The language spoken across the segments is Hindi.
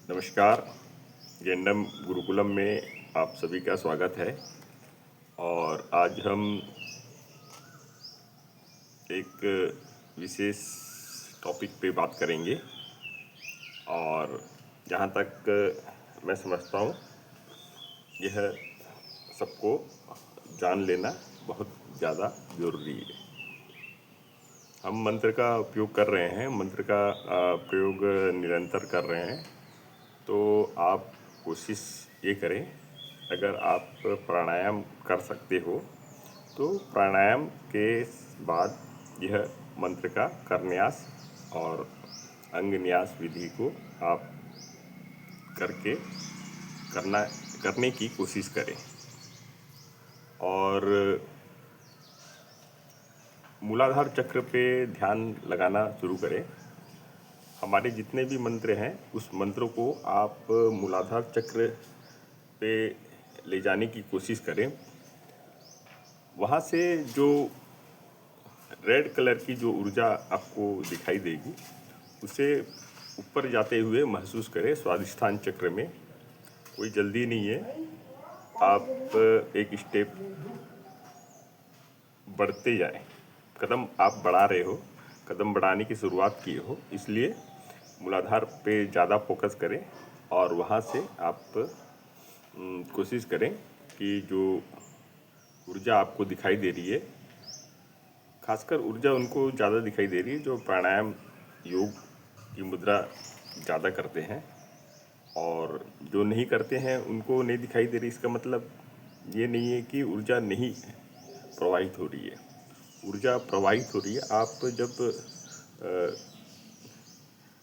नमस्कार। गेंडम गुरुकुलम में आप सभी का स्वागत है। और आज हम एक विशेष टॉपिक पे बात करेंगे। और जहाँ तक मैं समझता हूँ यह सबको जान लेना बहुत ज़्यादा ज़रूरी है। हम मंत्र का उपयोग कर रहे हैं, मंत्र का प्रयोग निरंतर कर रहे हैं। तो आप कोशिश ये करें, अगर आप प्राणायाम कर सकते हो तो प्राणायाम के बाद यह मंत्र का करन्यास और अंगन्यास विधि को आप करने की कोशिश करें। और मूलाधार चक्र पे ध्यान लगाना शुरू करें। हमारे जितने भी मंत्र हैं उस मंत्रों को आप मूलाधार चक्र पे ले जाने की कोशिश करें। वहाँ से जो रेड कलर की जो ऊर्जा आपको दिखाई देगी उसे ऊपर जाते हुए महसूस करें। स्वादिष्ठान चक्र में कोई जल्दी नहीं है, आप एक स्टेप बढ़ते जाएं। कदम आप बढ़ा रहे हो, कदम बढ़ाने की शुरुआत किए हो, इसलिए मूलाधार पे ज़्यादा फोकस करें। और वहाँ से आप कोशिश करें कि जो ऊर्जा आपको दिखाई दे रही है, खासकर ऊर्जा उनको ज़्यादा दिखाई दे रही है जो प्राणायाम योग की मुद्रा ज़्यादा करते हैं। और जो नहीं करते हैं उनको नहीं दिखाई दे रही। इसका मतलब ये नहीं है कि ऊर्जा नहीं प्रवाहित हो रही है, ऊर्जा प्रवाहित हो रही है। आप जब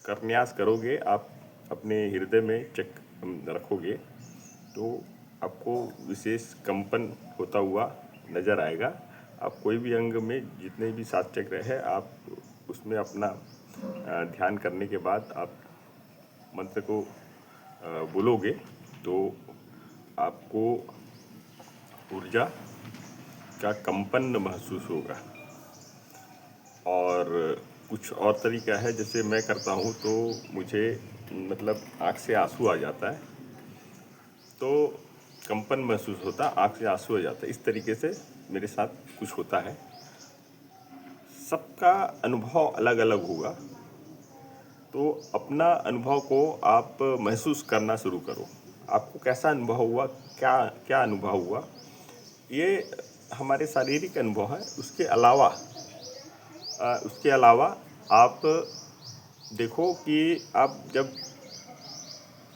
करन्यास करोगे, आप अपने हृदय में चक रखोगे तो आपको विशेष कंपन होता हुआ नज़र आएगा। आप कोई भी अंग में जितने भी सात चक्र है, आप उसमें अपना ध्यान करने के बाद आप मंत्र को बोलोगे तो आपको ऊर्जा का कंपन महसूस होगा। और कुछ और तरीका है, जैसे मैं करता हूँ तो मुझे मतलब आँख से आंसू आ जाता है, तो कंपन महसूस होता, आँख से आंसू आ जाता है। इस तरीके से मेरे साथ कुछ होता है। सबका अनुभव अलग अलग होगा, तो अपना अनुभव को आप महसूस करना शुरू करो। आपको कैसा अनुभव हुआ, क्या क्या अनुभव हुआ, ये हमारे शारीरिक अनुभव है। उसके अलावा आप देखो कि आप जब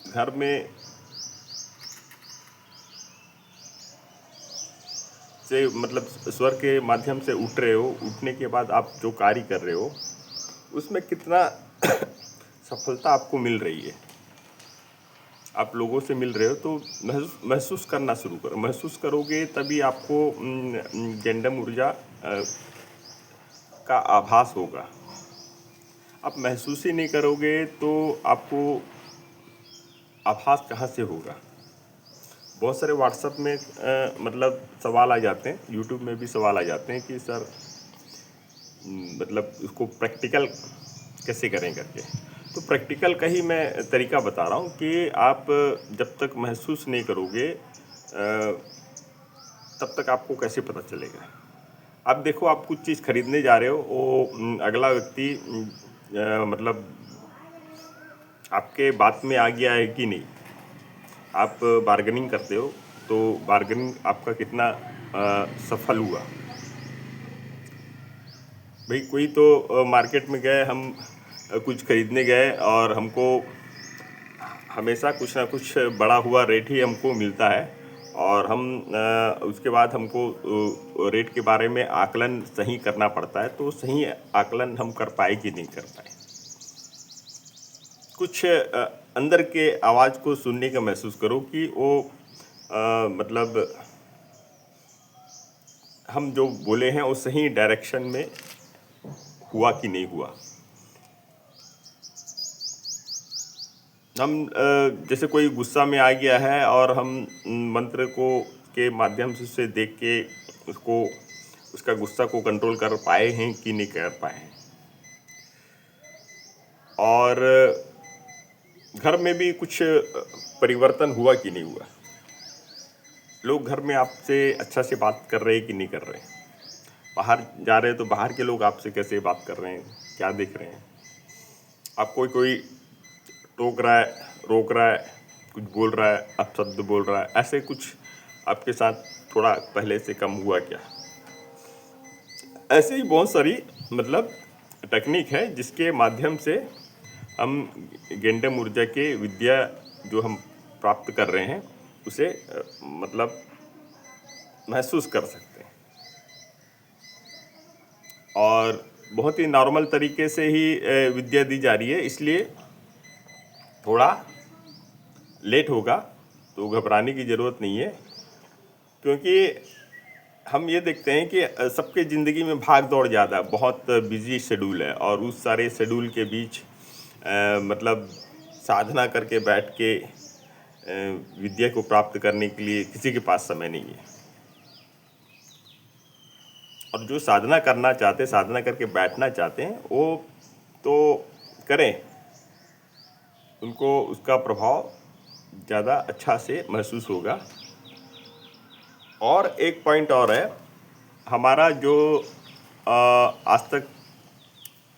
घर में से मतलब स्वर के माध्यम से उठ रहे हो, उठने के बाद आप जो कार्य कर रहे हो उसमें कितना सफलता आपको मिल रही है। आप लोगों से मिल रहे हो तो महसूस करना शुरू करो। महसूस करोगे तभी आपको गेंडम ऊर्जा का आभास होगा। आप महसूस ही नहीं करोगे तो आपको आभास कहाँ से होगा। बहुत सारे व्हाट्सएप में मतलब सवाल आ जाते हैं, यूट्यूब में भी सवाल आ जाते हैं कि सर मतलब उसको प्रैक्टिकल कैसे करें करके। तो प्रैक्टिकल का ही मैं तरीका बता रहा हूँ कि आप जब तक महसूस नहीं करोगे तब तक आपको कैसे पता चलेगा। अब देखो, आप कुछ चीज़ खरीदने जा रहे हो, वो अगला व्यक्ति मतलब आपके बात में आ गया है कि नहीं। आप बार्गेनिंग करते हो तो बार्गेनिंग आपका कितना सफल हुआ। भाई कोई तो मार्केट में गए, हम कुछ खरीदने गए और हमको हमेशा कुछ ना कुछ बढ़ा हुआ रेट ही हमको मिलता है। और हम उसके बाद हमको रेट के बारे में आकलन सही करना पड़ता है। तो सही आकलन हम कर पाए कि नहीं कर पाए। कुछ अंदर के आवाज़ को सुनने का महसूस करो कि वो मतलब हम जो बोले हैं वो सही डायरेक्शन में हुआ कि नहीं हुआ। हम जैसे कोई गुस्सा में आ गया है और हम मंत्र को के माध्यम से उसे देख के उसको उसका गुस्सा को कंट्रोल कर पाए हैं कि नहीं कर पाए हैं। और घर में भी कुछ परिवर्तन हुआ कि नहीं हुआ? लोग घर में आपसे अच्छा से बात कर रहे हैं कि नहीं कर रहे हैं? बाहर जा रहे हैं तो बाहर के लोग आपसे कैसे बात कर रहे हैं, क्या देख रहे हैं? आप कोई कोई टोक रहा है, रोक रहा है, कुछ बोल रहा है, अपशब्द बोल रहा है, ऐसे कुछ आपके साथ थोड़ा पहले से कम हुआ क्या? ऐसे ही बहुत सारी मतलब टेक्निक है जिसके माध्यम से हम गेंडम ऊर्जा के विद्या जो हम प्राप्त कर रहे हैं उसे मतलब महसूस कर सकते हैं। और बहुत ही नॉर्मल तरीके से ही विद्या दी जा रही है, इसलिए थोड़ा लेट होगा तो घबराने की ज़रूरत नहीं है, क्योंकि हम ये देखते हैं कि सबके ज़िंदगी में भाग दौड़ ज़्यादा, बहुत बिजी शेड्यूल है और उस सारे शेड्यूल के बीच मतलब साधना करके बैठ के विद्या को प्राप्त करने के लिए किसी के पास समय नहीं है। और जो साधना करना चाहते, साधना करके बैठना चाहते हैं, वो तो करें, उनको उसका प्रभाव ज़्यादा अच्छा से महसूस होगा। और एक पॉइंट और है, हमारा जो आज तक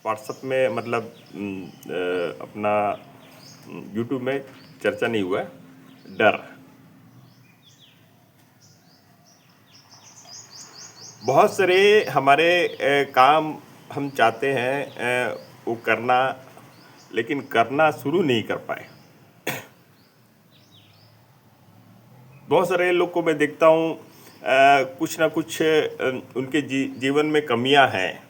व्हाट्सएप में मतलब अपना यूट्यूब में चर्चा नहीं हुआ है, डर। बहुत सारे हमारे काम हम चाहते हैं वो करना, लेकिन करना शुरू नहीं कर पाए। बहुत सारे लोग को मैं देखता हूँ कुछ ना कुछ उनके जीवन में कमियां हैं,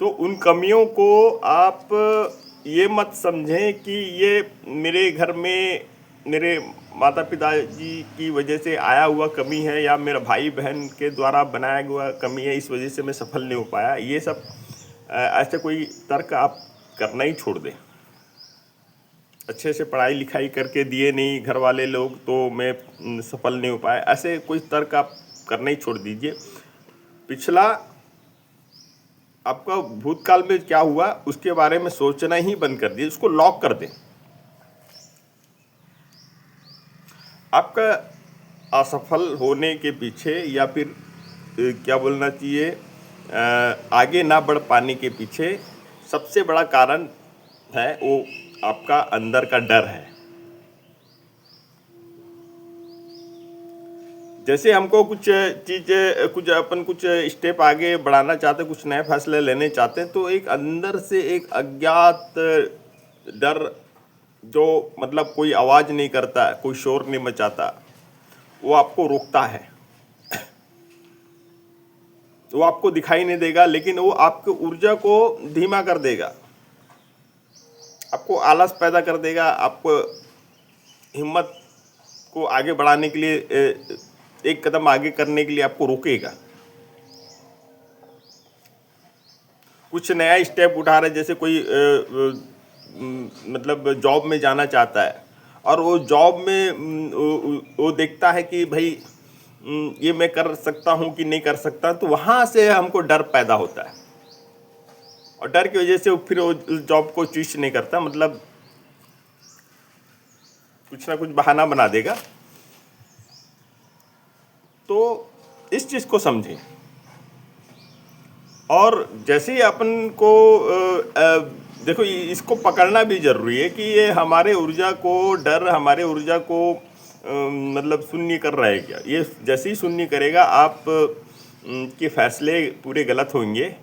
तो उन कमियों को आप ये मत समझें कि ये मेरे घर में मेरे माता पिता जी की वजह से आया हुआ कमी है या मेरा भाई बहन के द्वारा बनाया हुआ कमी है, इस वजह से मैं सफल नहीं हो पाया। ये सब ऐसे कोई तर्क आप करना ही छोड़ दें। अच्छे से पढ़ाई लिखाई करके दिए नहीं घर वाले लोग तो मैं सफल नहीं हो पाया, ऐसे कोई तर्क आप करना ही छोड़ दीजिए। पिछला आपका भूतकाल में क्या हुआ उसके बारे में सोचना ही बंद कर दिए, उसको लॉक कर दें। आपका असफल होने के पीछे या फिर क्या बोलना चाहिए, आगे ना बढ़ पाने के पीछे सबसे बड़ा कारण है वो आपका अंदर का डर है। जैसे हमको कुछ चीज़ कुछ अपन कुछ स्टेप आगे बढ़ाना चाहते, कुछ नए फैसले लेने चाहते हैं, तो एक अंदर से एक अज्ञात डर जो मतलब कोई आवाज़ नहीं करता, कोई शोर नहीं मचाता, वो आपको रोकता है। वो आपको दिखाई नहीं देगा, लेकिन वो आपकी ऊर्जा को धीमा कर देगा, आपको आलस पैदा कर देगा, आपको हिम्मत को आगे बढ़ाने के लिए एक कदम आगे करने के लिए आपको रोकेगा। कुछ नया स्टेप उठा रहे, जैसे कोई मतलब जॉब में जाना चाहता है और वो जॉब में वो देखता है कि भाई ये मैं कर सकता हूँ कि नहीं कर सकता, तो वहाँ से हमको डर पैदा होता है और डर की वजह से फिर वो उस जॉब को चूज नहीं करता, मतलब कुछ ना कुछ बहाना बना देगा। तो इस चीज़ को समझें। और जैसे ही अपन को देखो, इसको पकड़ना भी ज़रूरी है कि ये हमारे ऊर्जा को, डर हमारे ऊर्जा को मतलब शून्य कर रहा है क्या। ये जैसे ही शून्य करेगा आप के फैसले पूरे गलत होंगे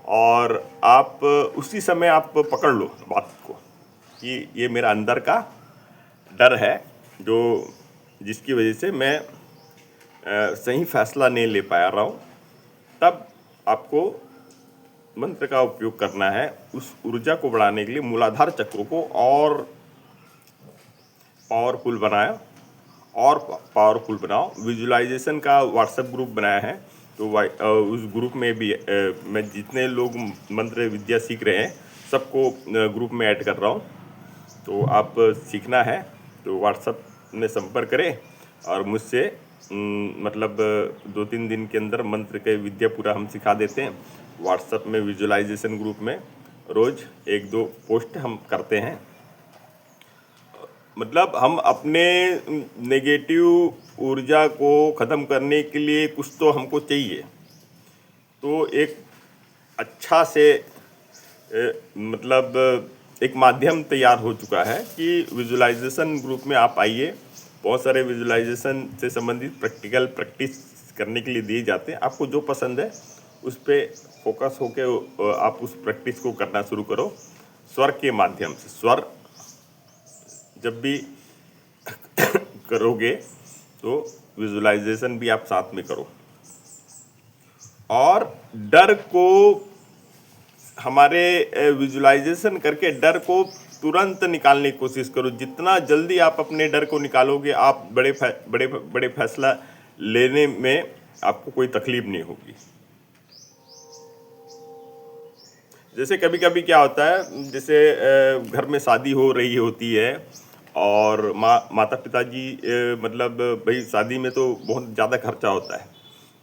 और आप उसी समय आप पकड़ लो बात को कि ये मेरा अंदर का डर है जो जिसकी वजह से मैं सही फैसला नहीं ले पा रहा हूँ। तब आपको मंत्र का उपयोग करना है उस ऊर्जा को बढ़ाने के लिए। मूलाधार चक्र को और पावरफुल बनाया और पावरफुल बनाओ। विजुअलाइजेशन का व्हाट्सएप ग्रुप बनाया है, तो उस ग्रुप में भी मैं जितने लोग मंत्र विद्या सीख रहे हैं सबको ग्रुप में ऐड कर रहा हूँ। तो आप सीखना है तो व्हाट्सएप में संपर्क करें और मुझसे मतलब 2-3 दिन के अंदर मंत्र के विद्या पूरा हम सिखा देते हैं व्हाट्सएप में विजुअलाइजेशन ग्रुप में। रोज़ एक दो पोस्ट हम करते हैं। मतलब हम अपने नेगेटिव ऊर्जा को ख़त्म करने के लिए कुछ तो हमको चाहिए। तो एक अच्छा से मतलब एक माध्यम तैयार हो चुका है कि विजुलाइजेशन ग्रुप में आप आइए। बहुत सारे विजुलाइजेशन से संबंधित प्रैक्टिकल प्रैक्टिस करने के लिए दिए जाते हैं। आपको जो पसंद है उस पे फोकस होके आप उस प्रैक्टिस को करना शुरू करो स्वर के माध्यम से। स्वर जब भी करोगे तो विजुलाइजेशन भी आप साथ में करो। और डर को हमारे विजुलाइजेशन करके डर को तुरंत निकालने की कोशिश करो। जितना जल्दी आप अपने डर को निकालोगे, आप बड़े बड़े फैसला लेने में आपको कोई तकलीफ नहीं होगी। जैसे कभी कभी क्या होता है, जैसे घर में शादी हो रही होती है और माता पिताजी मतलब भाई शादी में तो बहुत ज़्यादा खर्चा होता है।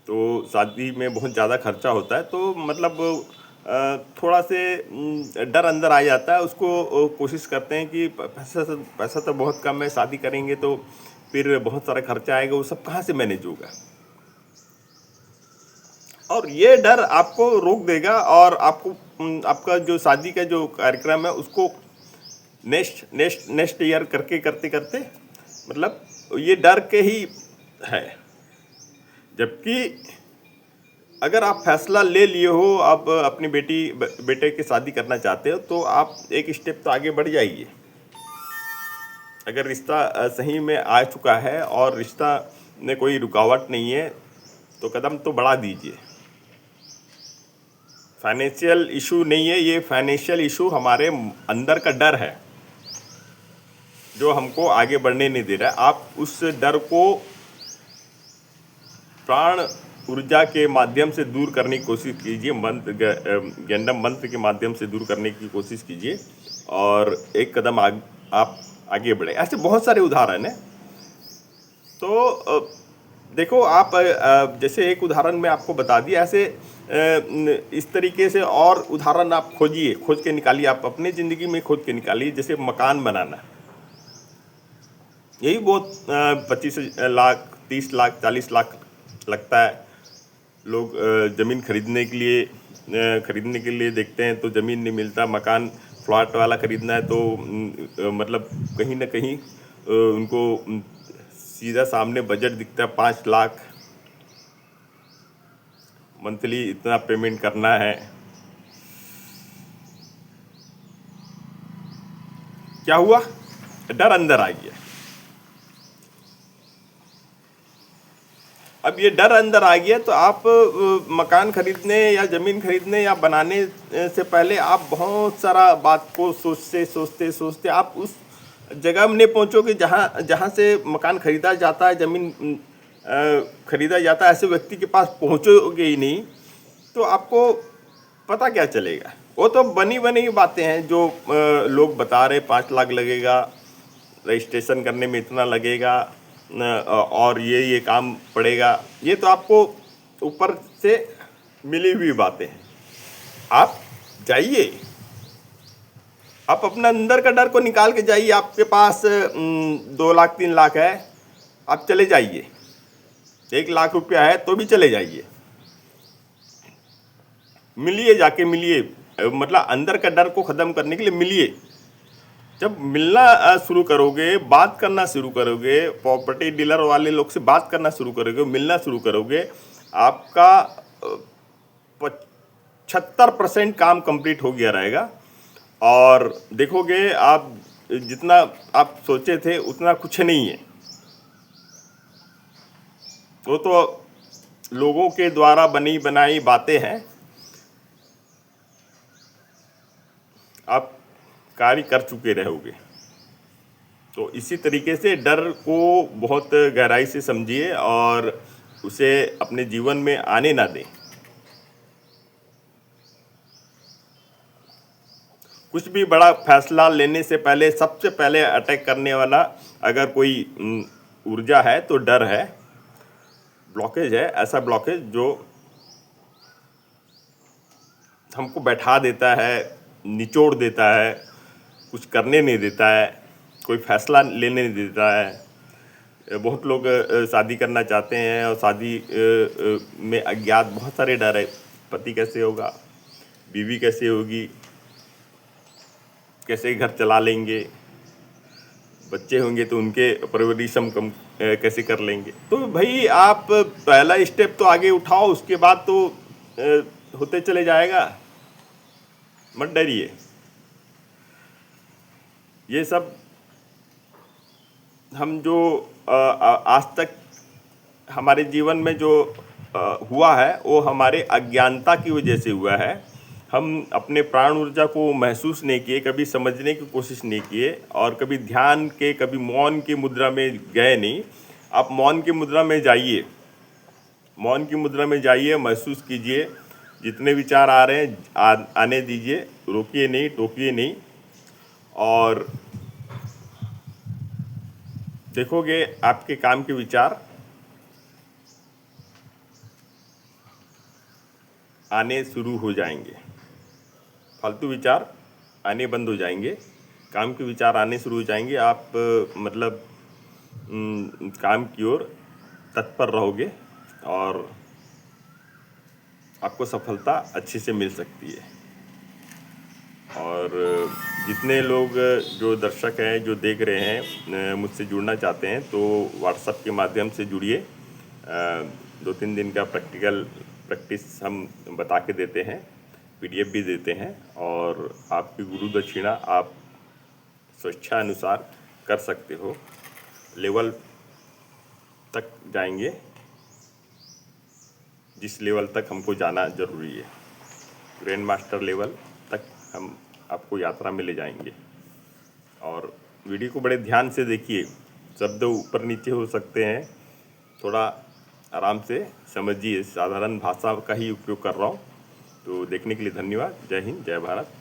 तो शादी में बहुत ज़्यादा खर्चा होता है तो मतलब थोड़ा से डर अंदर आ जाता है। उसको कोशिश करते हैं कि पैसा तो बहुत कम है, शादी करेंगे तो फिर बहुत सारा खर्चा आएगा, वो सब कहाँ से मैनेज होगा। और ये डर आपको रोक देगा और आपको आपका जो शादी का जो कार्यक्रम है उसको नेक्स्ट ईयर करते करते मतलब ये डर के ही है। जबकि अगर आप फैसला ले लिए हो, आप अपनी बेटे की शादी करना चाहते हो, तो आप एक स्टेप तो आगे बढ़ जाइए। अगर रिश्ता सही में आ चुका है और रिश्ता में कोई रुकावट नहीं है तो कदम तो बढ़ा दीजिए। फाइनेंशियल इशू नहीं है ये, फाइनेंशियल इशू हमारे अंदर का डर है जो हमको आगे बढ़ने नहीं दे रहा है। आप उस डर को प्राण ऊर्जा के माध्यम से दूर करने की कोशिश कीजिए। गैंडम मंत्र के माध्यम से दूर करने की कोशिश कीजिए और एक कदम आप आगे बढ़े। ऐसे बहुत सारे उदाहरण हैं। तो देखो आप जैसे एक उदाहरण मैं आपको बता दिया, ऐसे इस तरीके से और उदाहरण आप खोजिए, खोज के निकालिए। आप अपनी ज़िंदगी में खोज के निकालिए। जैसे मकान बनाना, यही बहुत 25 लाख 30 लाख 40 लाख लगता है। लोग ज़मीन खरीदने के लिए देखते हैं तो ज़मीन नहीं मिलता। मकान प्लॉट वाला खरीदना है तो मतलब कहीं ना कहीं उनको सीधा सामने बजट दिखता है 5 लाख, मंथली इतना पेमेंट करना है। क्या हुआ? डर अंदर आ गया। अब ये डर अंदर आ गया तो आप मकान खरीदने या ज़मीन खरीदने या बनाने से पहले आप बहुत सारा बात को सोचते आप उस जगह में नहीं पहुँचोगे जहाँ से मकान खरीदा जाता है, ज़मीन खरीदा जाता है। ऐसे व्यक्ति के पास पहुँचोगे ही नहीं तो आपको पता क्या चलेगा। वो तो बनी बनी बातें हैं जो लोग बता रहे। 5 लाख लगेगा, रजिस्ट्रेशन करने में इतना लगेगा और ये काम पड़ेगा। ये तो आपको ऊपर से मिली हुई बातें हैं। आप जाइए, आप अपना अंदर का डर को निकाल के जाइए। आपके पास 2 लाख 3 लाख है, आप चले जाइए। 1 लाख रुपया है तो भी चले जाइए, मिलिए, जाके मिलिए। मतलब अंदर का डर को ख़त्म करने के लिए मिलिए। जब मिलना शुरू करोगे, बात करना शुरू करोगे, प्रॉपर्टी डीलर वाले लोग से बात करना शुरू करोगे, मिलना शुरू करोगे, आपका 75% काम कंप्लीट हो गया रहेगा। और देखोगे आप जितना आप सोचे थे उतना कुछ नहीं है। वो तो लोगों के द्वारा बनी बनाई बातें हैं। आप कार्य कर चुके रहोगे। तो इसी तरीके से डर को बहुत गहराई से समझिए और उसे अपने जीवन में आने ना दें। कुछ भी बड़ा फैसला लेने से पहले सबसे पहले अटैक करने वाला अगर कोई ऊर्जा है तो डर है, ब्लॉकेज है। ऐसा ब्लॉकेज जो हमको बैठा देता है निचोड़ देता है, कुछ करने नहीं देता है, कोई फैसला लेने नहीं देता है। बहुत लोग शादी करना चाहते हैं और शादी में अज्ञात बहुत सारे डर है। पति कैसे होगा, बीवी कैसे होगी, कैसे घर चला लेंगे, बच्चे होंगे तो उनके परवरिश हम कैसे कर लेंगे। तो भाई आप पहला स्टेप तो आगे उठाओ, उसके बाद तो होते चले जाएगा। मत डरिए। ये सब हम जो आज तक हमारे जीवन में जो हुआ है वो हमारे अज्ञानता की वजह से हुआ है। हम अपने प्राण ऊर्जा को महसूस नहीं किए, कभी समझने की कोशिश नहीं किए, और कभी ध्यान के, कभी मौन की मुद्रा में गए नहीं। आप मौन की मुद्रा में जाइए, मौन की मुद्रा में जाइए, महसूस कीजिए। जितने विचार आ रहे हैं आने दीजिए, रोकिए नहीं, टोकिए नहीं, और देखोगे आपके काम के विचार आने शुरू हो जाएंगे। फालतू विचार आने बंद हो जाएंगे, काम के विचार आने शुरू हो जाएंगे। आप मतलब काम की ओर तत्पर रहोगे और आपको सफलता अच्छे से मिल सकती है। और जितने लोग जो दर्शक हैं, जो देख रहे हैं, मुझसे जुड़ना चाहते हैं तो व्हाट्सएप के माध्यम से जुड़िए। 2-3 दिन का प्रैक्टिस हम बता के देते हैं, पीडीएफ भी देते हैं, और आपकी गुरु दक्षिणा आप स्वेच्छा अनुसार कर सकते हो। लेवल तक जाएंगे जिस लेवल तक हमको जाना ज़रूरी है। ग्रैंड मास्टर लेवल तक हम आपको यात्रा में ले जाएंगे। और वीडियो को बड़े ध्यान से देखिए, शब्द ऊपर नीचे हो सकते हैं, थोड़ा आराम से समझिए। साधारण भाषा का ही उपयोग कर रहा हूँ। तो देखने के लिए धन्यवाद। जय हिंद, जय भारत।